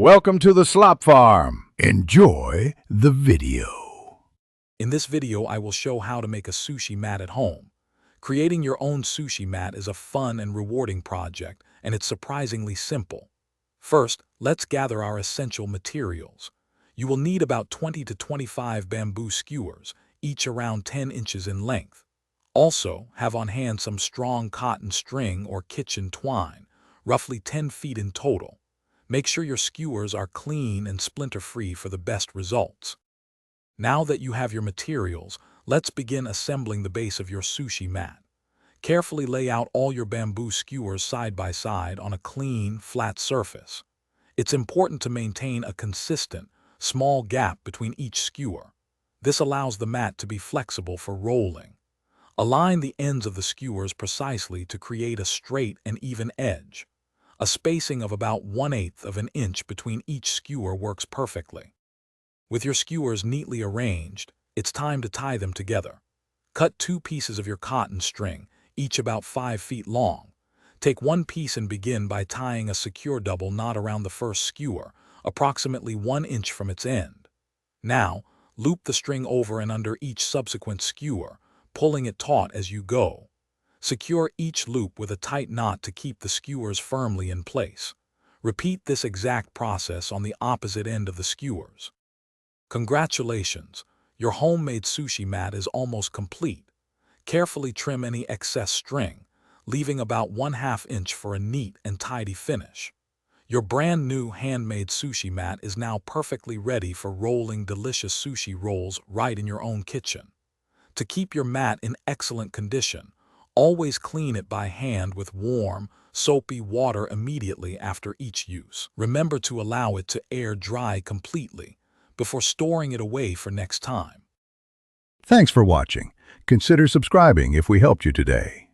Welcome to the Slop Farm. Enjoy the video. In this video, I will show how to make a sushi mat at home. Creating your own sushi mat is a fun and rewarding project, and it's surprisingly simple. First, let's gather our essential materials. You will need about 20 to 25 bamboo skewers, each around 10 inches in length. Also, have on hand some strong cotton string or kitchen twine, roughly 10 feet in total. Make sure your skewers are clean and splinter-free for the best results. Now that you have your materials, let's begin assembling the base of your sushi mat. Carefully lay out all your bamboo skewers side by side on a clean, flat surface. It's important to maintain a consistent, small gap between each skewer. This allows the mat to be flexible for rolling. Align the ends of the skewers precisely to create a straight and even edge. A spacing of about 1/8 of an inch between each skewer works perfectly. With your skewers neatly arranged, it's time to tie them together. Cut 2 pieces of your cotton string, each about 5 feet long. Take one piece and begin by tying a secure double knot around the first skewer, approximately 1 inch from its end. Now, loop the string over and under each subsequent skewer, pulling it taut as you go. Secure each loop with a tight knot to keep the skewers firmly in place. Repeat this exact process on the opposite end of the skewers. Congratulations! Your homemade sushi mat is almost complete. Carefully trim any excess string, leaving about 1/2 inch for a neat and tidy finish. Your brand new handmade sushi mat is now perfectly ready for rolling delicious sushi rolls right in your own kitchen. To keep your mat in excellent condition, always clean it by hand with warm, soapy water immediately after each use. Remember to allow it to air dry completely before storing it away for next time. Thanks for watching. Consider subscribing if we helped you today.